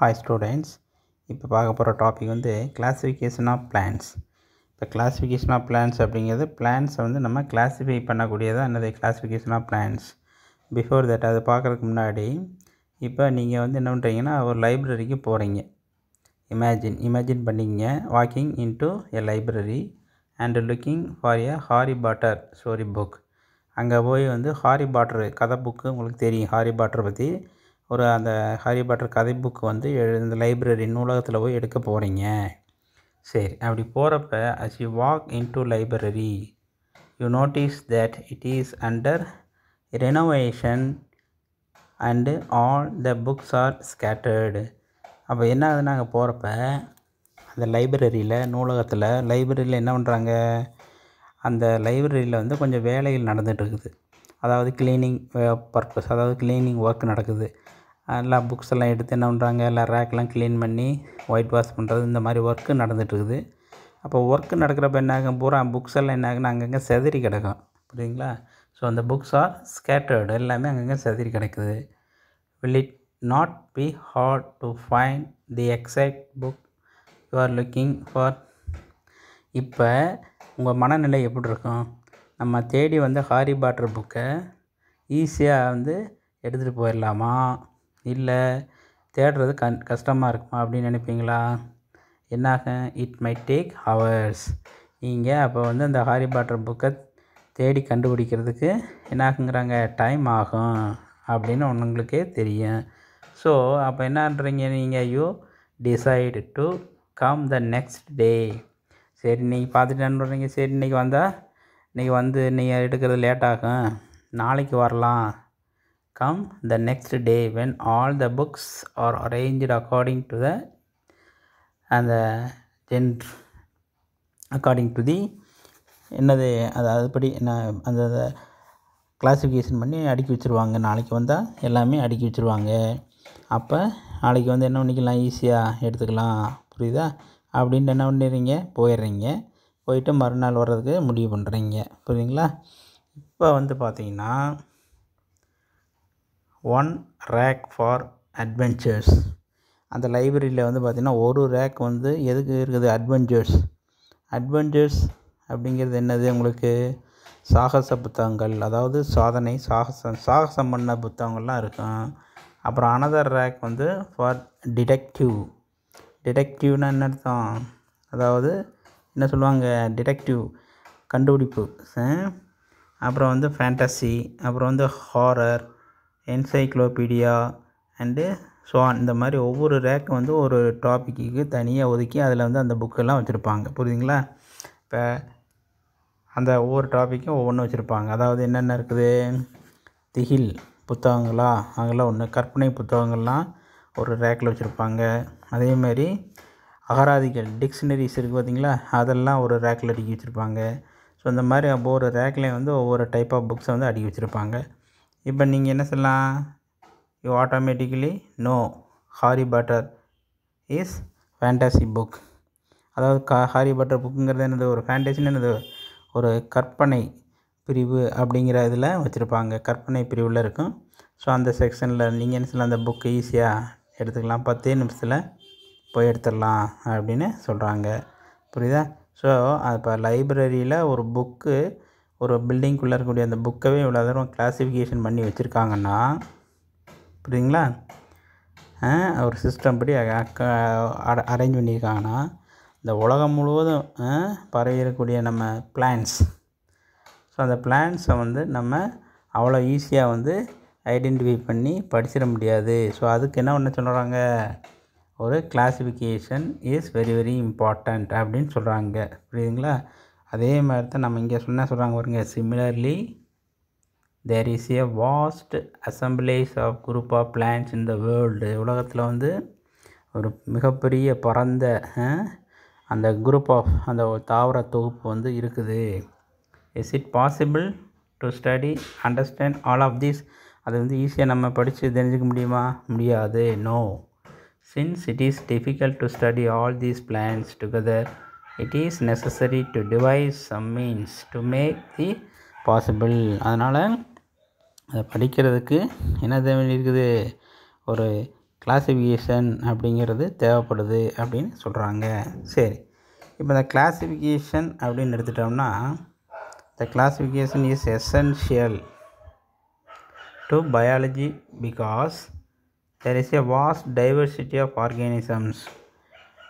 Hi students, இப்போ பார்க்க போகிற டாபிக் வந்து கிளாஸிஃபிகேஷன் ஆஃப் பிளான்ஸ். இப்போ கிளாஸிஃபிகேஷன் ஆஃப் பிளான்ஸ் அப்படிங்கிறது பிளான்ஸை வந்து நம்ம கிளாஸிஃபை பண்ணக்கூடியதான் என்னது classification of plants. Before that அது பார்க்குறதுக்கு முன்னாடி இப்போ நீங்கள் வந்து என்ன பண்ணுறீங்கன்னா ஒரு லைப்ரரிக்கு போகிறீங்க. இமேஜின் பண்ணிங்க walking into a library and looking for a Harry Potter story book. அங்கே போய் வந்து ஹாரி பாட்டர் கதை புக்கு உங்களுக்கு தெரியும். ஹாரி பாட்டரை பற்றி அந்த ஹாரி பாட்டர் கதை புக்கு வந்து இந்த லைப்ரரி நூலகத்தில் போய் எடுக்க போகிறீங்க. சரி, அப்படி போகிறப்ப as you walk into library you notice that it is under renovation and all the books are scattered. அப்போ என்ன ஆகுதுன்னா அங்கே போகிறப்ப அந்த லைப்ரரியில் என்ன பண்ணுறாங்க, அந்த லைப்ரரியில் வந்து கொஞ்சம் வேலைகள் நடந்துகிட்ருக்குது. அதாவது க்ளீனிங் பர்பஸ், அதாவது க்ளீனிங் ஒர்க் நடக்குது. எல்லா புக்ஸ் எல்லாம் எடுத்து என்ன பண்ணுறாங்க, எல்லா ரேக்கெலாம் க்ளீன் பண்ணி ஒயிட் வாஷ் பண்ணுறது, இந்த மாதிரி ஒர்க்கு நடந்துகிட்ருக்குது. அப்போ ஒர்க்கு நடக்கிறப்ப என்ன ஆகும், பூரா புக்ஸ் எல்லாம் என்ன ஆகுன்னா அங்கங்கே செதறி கிடக்கும். புரியுதுங்களா? ஸோ அந்த புக்ஸ் ஆர் ஸ்கேட்டர்டு, எல்லாமே அங்கங்கே செதறி கிடக்குது. Will it not be hard to find the exact book you are looking for? இப்போ உங்கள் மனநிலை எப்படி இருக்கும்? நம்ம தேடி வந்து ஹாரி பாட்டர் புக்கை ஈஸியாக வந்து எடுத்துகிட்டு போயிடலாமா, இல்லை தேடுறது கஷ்டமாக இருக்குமா அப்படின்னு நினைப்பீங்களா? என்னாகும், இட் மைட் டேக் ஹவர்ஸ். நீங்கள் அப்போ வந்து அந்த ஹாரி பாட்டர் புக்கை தேடி கண்டுபிடிக்கிறதுக்கு என்னாகுங்கிறாங்க, டைம் ஆகும் அப்படின்னு உங்களுக்கே தெரியும். ஸோ அப்போ என்னன்றீங்க நீங்கள், you decide to come the next day. சரி, நீங்கள் பார்த்துட்டு என்ன பண்ணுறீங்க, சரி இன்றைக்கி வந்து நீங்கள் எடுக்கிறது லேட் ஆகும், நாளைக்கு வரலாம். Come the next day when all the books are arranged according to the என்னது அதுபடி அந்த கிளாஸிஃபிகேஷன் பண்ணி அடுக்கி வச்சுருவாங்க. நாளைக்கு வந்தால் எல்லாமே அடுக்கி வச்சுருவாங்க. அப்போ நாளைக்கு வந்து என்ன பண்ணிக்கலாம், ஈஸியாக எடுத்துக்கலாம். புரியுதா? அப்படின்ட்டு என்ன பண்ணிடுறீங்க, போயிட்டு மறுநாள் வர்றதுக்கு முடிவு பண்ணுறீங்க. புரியுதுங்களா? இப்போ வந்து பார்த்தீங்கன்னா ஒன் ரேக் ஃபார் அட்வென்ச்சர்ஸ். அந்த லைப்ரரியில் வந்து பார்த்திங்கன்னா ஒரு ரேக் வந்து எதுக்கு இருக்குது, அட்வென்ச்சர்ஸ் அப்படிங்கிறது என்னது, உங்களுக்கு சாகச புத்தகங்கள், அதாவது சாகசம் பண்ண புத்தகங்கள்லாம் இருக்கும். அப்புறம் அனதர் ரேக் வந்து ஃபார் டிடெக்டிவ்னா என்ன அர்த்தம், அதாவது என்ன சொல்லுவாங்க, டிடெக்டிவ் கண்டுபிடிப்பு. அப்புறம் வந்து ஃபேண்டசி, அப்புறம் வந்து ஹாரர், என்சைக்ளோபீடியா அண்டு ஸோ இந்த மாதிரி ஒவ்வொரு ரேக் வந்து ஒரு டாப்பிக்கு தனியாக ஒதுக்கி அதில் வந்து அந்த புக்கெல்லாம் வச்சுருப்பாங்க. புரியுதுங்களா? இப்போ அந்த ஒவ்வொரு டாப்பிக்கும் ஒவ்வொன்றும் வச்சுருப்பாங்க. அதாவது என்னென்ன இருக்குது, திகில் புத்தகங்களா அதெல்லாம் ஒன்று, கற்பனை புத்தகங்கள்லாம் ஒரு ரேக்கில் வச்சுருப்பாங்க. அதேமாதிரி அகராதிகள் டிக்ஷனரிஸ் இருக்குது பார்த்திங்களா, அதெல்லாம் ஒரு ரேக்கில் அடுக்கி வச்சுருப்பாங்க. ஸோ இந்த மாதிரி ஒவ்வொரு ரேக்லேயும் வந்து ஒவ்வொரு டைப் ஆஃப் புக்ஸை வந்து அடுக்கி வச்சுருப்பாங்க. இப்போ நீங்கள் என்ன சொல்லலாம், you automatically know Harry Potter is fantasy book. அதாவது ஹாரி பாட்டர் புக்குங்கிறது என்னது, ஒரு ஃபேண்டசின்னு என்னது, ஒரு கற்பனை பிரிவு அப்படிங்கிற இதில் வச்சுருப்பாங்க. கற்பனை பிரிவில் இருக்கும். ஸோ அந்த செக்ஷனில் நீங்கள் என்ன சொல்லலாம், அந்த புக்கு ஈஸியாக எடுத்துக்கலாம், 10 நிமிஷத்தில் போய் எடுத்துடலாம் அப்படின்னு சொல்கிறாங்க. புரியுதா? ஸோ இப்போ லைப்ரரியில் ஒரு புக்கு, ஒரு பில்டிங்குள்ளே இருக்கக்கூடிய அந்த புக்கவே இவ்வளோ தூரம் கிளாஸிஃபிகேஷன் பண்ணி வச்சுருக்காங்கன்னா, புரியுதுங்களா, ஒரு சிஸ்டம் படி அரேஞ்ச் பண்ணியிருக்காங்கன்னா, இந்த உலகம் முழுவதும் பரவிடக்கூடிய நம்ம பிளான்ஸ், ஸோ அந்த பிளான்ஸை வந்து நம்ம அவ்வளோ ஈஸியாக வந்து ஐடென்டிஃபை பண்ணி படிச்சிட முடியாது. ஸோ அதுக்கு என்ன பண்ண சொல்கிறாங்க, ஒரு classification is very very important அப்படின்னு சொல்கிறாங்க. புரியுதுங்களா? அதே மாதிரி தான் நம்ம இங்கே சொல்கிறாங்க பாருங்க, similarly there is a vast assemblage of group of plants in the world. உலகத்தில் வந்து ஒரு மிகப்பெரிய பரந்த அந்த குரூப் ஆஃப் அந்த தாவர தொகுப்பு வந்து இருக்குது. Is it possible to study understand all of this? அது வந்து ஈஸியாக நம்ம படித்து தெரிஞ்சுக்க முடியுமா? முடியாது. No. Since it is difficult to study all these plants together, it is necessary to devise some means to make the possible. அதனால் அதை படிக்கிறதுக்கு என்ன தேவை இருக்குது, ஒரு கிளாசிஃபிகேஷன் அப்படிங்கிறது தேவைப்படுது அப்படின்னு சொல்கிறாங்க. சரி, இப்போ இந்த கிளாசிஃபிகேஷன் அப்படின்னு எடுத்துட்டோம்னா, the classification is essential to biology because there is a vast diversity of organisms.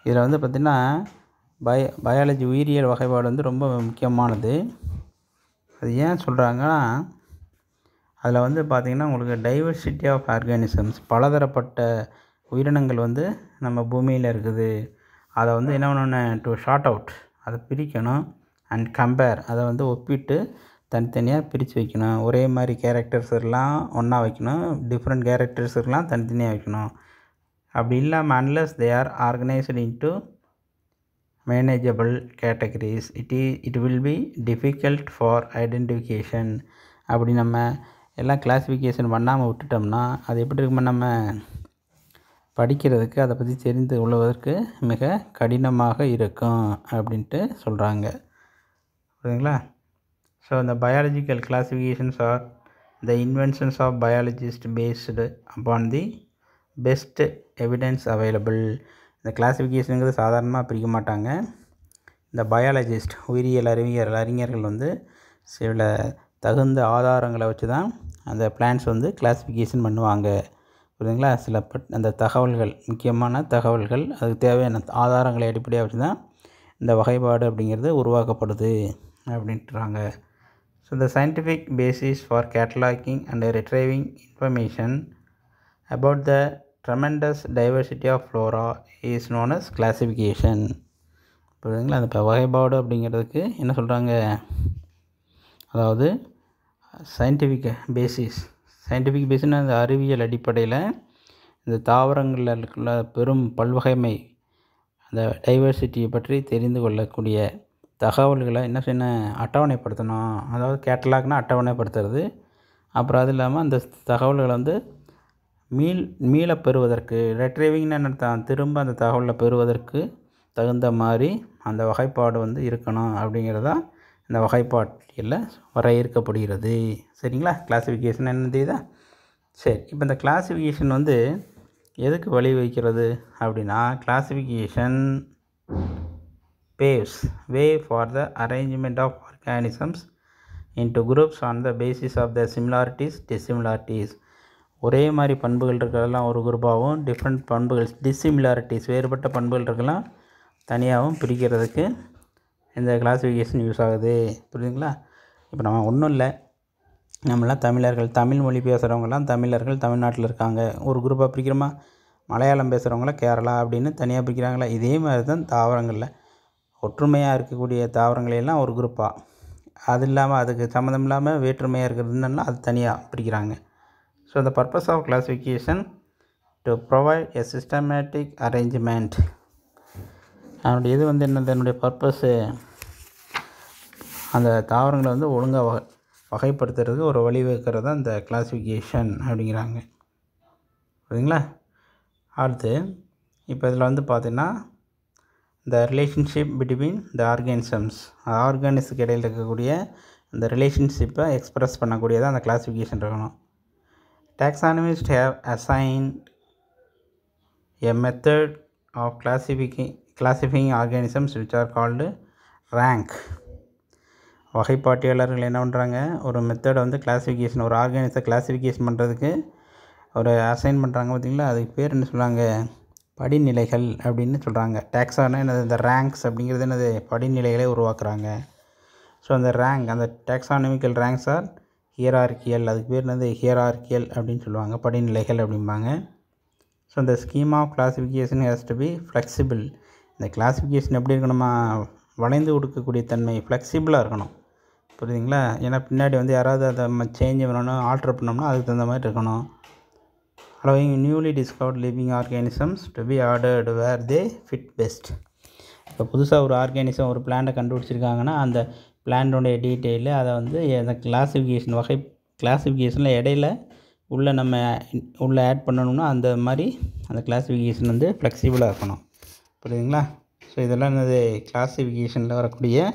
இதில் வந்து பார்த்திங்கன்னா பயாலஜி உயிரியல் வகைப்பாடு வந்து ரொம்ப முக்கியமானது. அது ஏன் சொல்கிறாங்கன்னா, அதில் வந்து பார்த்திங்கன்னா உங்களுக்கு டைவர்சிட்டி ஆஃப் ஆர்கானிசம்ஸ், பலதரப்பட்ட உயிரினங்கள் வந்து நம்ம பூமியில் இருக்குது. அதை வந்து என்ன பண்ணணும், டு ஷார்ட் அவுட், அதை பிரிக்கணும். அண்ட் கம்பேர், அதை வந்து ஒப்பிட்டு தனித்தனியாக பிரித்து வைக்கணும். ஒரே மாதிரி கேரக்டர்ஸ் எல்லாம் ஒன்றா வைக்கணும், டிஃப்ரெண்ட் கேரக்டர்ஸ் எல்லாம் தனித்தனியாக வைக்கணும். அப்படி இல்லாமல் unless they are organised into manageable categories it will be difficult for identification. அப்படி நம்ம எல்லாம் கிளாஸிஃபிகேஷன் பண்ணாமல் விட்டுட்டோம்னா அது எப்படி இருக்குமா, நம்ம படிக்கிறதுக்கு அதை பற்றி தெரிந்து கொள்வதற்கு மிக கடினமாக இருக்கும் அப்படின்ட்டு சொல்கிறாங்க. புரியுதுங்களா? ஸோ இந்த biological classifications are the inventions of biologist based upon the best evidence available. இந்த கிளாஸிஃபிகேஷனுங்கிறது சாதாரணமாக பிரிக்க மாட்டாங்க. இந்த பயாலஜிஸ்ட், உயிரியல் அறிஞர்கள் வந்து சில தகுந்த ஆதாரங்களை வச்சு தான் அந்த பிளான்ஸ் வந்து கிளாஸிஃபிகேஷன் பண்ணுவாங்க. புரியுதுங்களா? சில அந்த தகவல்கள், முக்கியமான தகவல்கள், அதுக்கு தேவையான ஆதாரங்களை அடிப்படையாக வச்சு தான் இந்த வகைப்பாடு அப்படிங்கிறது உருவாக்கப்படுது அப்படின்ட்டுறாங்க. So the scientific basis for cataloging and retrieving information about the tremendous diversity of flora is known as classification. புரியுதுங்களா? அந்த வகைப்பாடு அப்படிங்கிறதுக்கு என்ன சொல்கிறாங்க, அதாவது சயின்டிஃபிக் பேசிஸ்னால் அந்த அறிவியல் அடிப்படையில் இந்த தாவரங்களில் இருக்கிற பெரும் பல்வகைமை, அந்த டைவர்சிட்டியை பற்றி தெரிந்து கொள்ளக்கூடிய தகவல்களை என்ன செய்யணும், அட்டவணைப்படுத்தணும். அதாவது கேட்டலாக்னால் அட்டவணைப்படுத்துறது. அப்புறம் அது இல்லாமல் அந்த தகவல்களை வந்து மீள பெறுவதற்கு, ரெட்ரைவிங்னு என்ன, திரும்ப அந்த தகவலை பெறுவதற்கு தகுந்த மாதிரி அந்த வகைப்பாடு வந்து இருக்கணும் அப்படிங்கிறதா இந்த வகைப்பாட்டில் வரையறுக்கப்படுகிறது. சரிங்களா? கிளாஸிஃபிகேஷன் என்ன தெரியுதா? சரி, இப்போ இந்த கிளாஸிஃபிகேஷன் வந்து எதுக்கு வழிவகுக்கிறது அப்படின்னா, classification paves way for the arrangement of organisms into groups on the basis of their similarities, dissimilarities. ஒரே மாதிரி பண்புகள் இருக்கிறதெல்லாம் ஒரு குரூப்பாகவும், டிஃப்ரெண்ட் பண்புகள் டிஸ்சிமிலாரிட்டிஸ், வேறுபட்ட பண்புகள் இருக்கலாம், தனியாகவும் பிரிக்கிறதுக்கு இந்த கிளாஸிஃபிகேஷன் யூஸ் ஆகுது. புரியுதுங்களா? இப்போ நம்ம ஒன்றும் இல்லை, நம்மளாம் தமிழர்கள், தமிழ் மொழி பேசுகிறவங்கலாம் தமிழர்கள் தமிழ்நாட்டில் இருக்காங்க, ஒரு குரூப்பாக பிரிக்கிறோமா? மலையாளம் பேசுகிறவங்கள கேரளா அப்படின்னு தனியாக பிரிக்கிறாங்களா? இதே மாதிரி தான் தாவரங்களில் ஒற்றுமையாக இருக்கக்கூடிய தாவரங்களெல்லாம் ஒரு குரூப்பாக, அது இல்லாமல் அதுக்கு சம்மந்தம் இல்லாமல் வேற்றுமையாக இருக்கிறதுனால அது தனியாக பிரிக்கிறாங்க. So the purpose of classification to provide a systematic arrangement. அதனுடைய இது வந்து என்னது, என்னுடைய பர்பஸ்ஸு அந்த தாவரங்களை வந்து ஒழுங்காக வகைப்படுத்துறதுக்கு ஒரு வழிவகுக்கிறது தான் இந்த கிளாஸிஃபிகேஷன் அப்படிங்கிறாங்க. புரியுதுங்களா? அடுத்து இப்போ இதில் வந்து பார்த்திங்கன்னா the relationship between the organisms, ஆர்கானிஸுக்கு இடையில் இருக்கக்கூடிய அந்த ரிலேஷன்ஷிப்பை எக்ஸ்ப்ரெஸ் பண்ணக்கூடியதான் அந்த கிளாஸிஃபிகேஷன் இருக்கணும். Taxonomists have assigned a method of classifying organisms which are called rank. வகைப்பாட்டியாளர்கள் என்ன பண்ணுறாங்க, ஒரு மெத்தடை வந்து கிளாஸிஃபிகேஷன், ஒரு ஆர்கானிஸை கிளாஸிஃபிகேஷன் பண்ணுறதுக்கு ஒரு அசைன் பண்ணுறாங்க. பார்த்திங்களா? அதுக்கு பேர் என்ன சொல்கிறாங்க, படிநிலைகள் அப்படின்னு சொல்கிறாங்க. டாக்ஸானா என்னது, இந்த ரேங்க்ஸ் அப்படிங்கிறது என்னது, படிநிலைகளை உருவாக்குறாங்க. ஸோ அந்த ரேங்க், அந்த டாக்ஸானமிக்கல் ரேங்க்ஸ் ஆர் ஹியரார்கியல், அதுக்கு பேர் என்னது ஹியரார்கியல் அப்படின்னு சொல்லுவாங்க, படிநிலைகள் அப்படிம்பாங்க. ஸோ இந்த scheme of classification has to be flexible. இந்த கிளாஸிஃபிகேஷன் எப்படி இருக்கணுமா, வளைந்து கொடுக்கக்கூடிய தன்மை, ஃப்ளெக்சிபிளாக இருக்கணும். புரியுதுங்களா? ஏன்னா பின்னாடி வந்து யாராவது அதை சேஞ்ச் பண்ணணும், ஆல்ட்ரு பண்ணோம்னா அதுக்கு தகுந்த மாதிரி இருக்கணும். allowing newly discovered living organisms to be ordered where they fit best. இப்போ புதுசாக ஒரு ஆர்கானிசம், ஒரு பிளான்ட்டை கண்டுபிடிச்சிருக்காங்கன்னா அந்த பிளான்ட்டோடைய டீட்டெயிலு அதை வந்து அந்த கிளாஸிஃபிகேஷன் கிளாஸிஃபிகேஷனில் இடையில நம்ம உள்ளே ஆட் பண்ணணும்னா அந்த மாதிரி அந்த கிளாஸிஃபிகேஷன் வந்து ஃப்ளெக்சிபிளாக இருக்கணும். புரியுதுங்களா? ஸோ இதெல்லாம் என்னது, கிளாஸிஃபிகேஷனில் வரக்கூடிய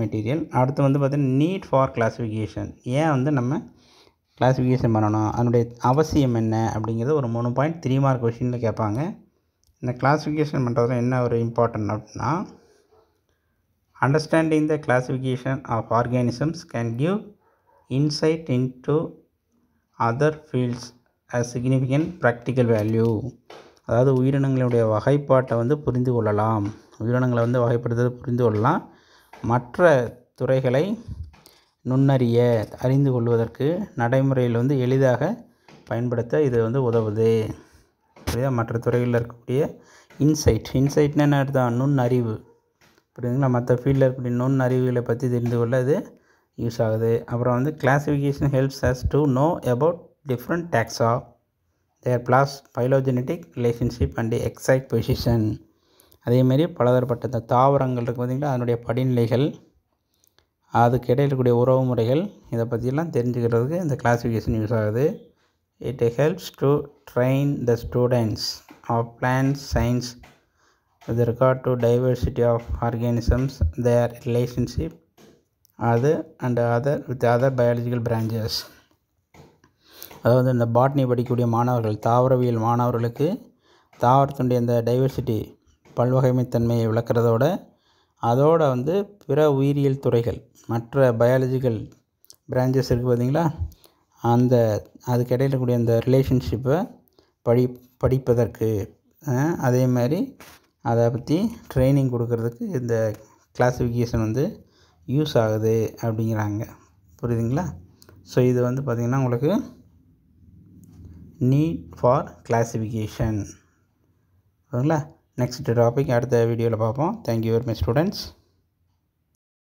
மெட்டீரியல். அடுத்து வந்து பார்த்திங்கன்னா நீட் ஃபார் கிளாஸிஃபிகேஷன். ஏன் வந்து நம்ம கிளாஸிஃபிகேஷன் பண்ணணும், அதனுடைய அவசியம் என்ன அப்படிங்கிறது ஒரு 3 பாயிண்ட் 3 மார்க் கொஷினில் கேட்பாங்க. இந்த கிளாஸிஃபிகேஷன் பண்ணுறதுல என்ன ஒரு இம்பார்ட்டன்ட் அப்படின்னா, understanding the classification of organisms can give insight into other fields as significant practical value. அதாவது உயிரினங்களுடைய வகைப்பாட்டை வந்து புரிந்து கொள்ளலாம், உயிரினங்களை வந்து வகைப்படுத்துறது புரிந்து கொள்ளலாம், மற்ற துறைகளை நுண்ணறிய அறிந்து கொள்வதற்கு நடைமுறையில் வந்து எளிதாக பயன்படுத்த இது வந்து உதவுது. புரியுதா? மற்ற துறைகளில் இருக்கக்கூடிய இன்சைட்னா என்ன அர்த்தம்? நுண்ணறிவு. புரியுதுங்களா? மற்ற ஃபீல்டில் இருக்கக்கூடிய நுண்ணறிவுகளை பற்றி தெரிந்து கொள்ள இது யூஸ் ஆகுது. அப்புறம் வந்து classification helps us to know about different taxa, their phylogenetic relationship and exact position. அதேமாரி பலதரப்பட்ட இந்த தாவரங்கள் இருக்குது பார்த்திங்களா, அதனுடைய படிநிலைகள், அதுக்கு இடையில் இருக்கக்கூடிய உறவு முறைகள், இதை பற்றியெல்லாம் தெரிஞ்சுக்கிறதுக்கு இந்த கிளாஸிஃபிகேஷன் யூஸ் ஆகுது. It helps to train the students of plant science with regard to diversity of organisms, their relationship with other biological branches. அதாவது இந்த பாட்னி படிக்கக்கூடிய மாணவர்கள், தாவரவியல் மாணவர்களுக்கு தாவரத்தினுடைய இந்த டைவர்சிட்டி பல்வகைமைத்தன்மையை விளக்கிறதோட, அதோட வந்து பிற உயிரியல் துறைகள், மற்ற பயாலஜிக்கல் பிரான்ச்சஸ் இருக்குது பார்த்திங்களா, அதுக்கு இடையில் இருக்கக்கூடிய அந்த ரிலேஷன்ஷிப்பை படிப்பதற்கு, அதே மாதிரி அதை பற்றி ட்ரைனிங் கொடுக்கறதுக்கு இந்த கிளாஸிஃபிகேஷன் வந்து யூஸ் ஆகுது அப்படிங்கிறாங்க. புரியுதுங்களா? ஸோ இது வந்து பார்த்திங்கன்னா உங்களுக்கு நீட் ஃபார் கிளாஸிஃபிகேஷன். ஓகேங்களா? நெக்ஸ்ட் டாபிக் அடுத்த வீடியோவில் பார்ப்போம். Thank you very much students.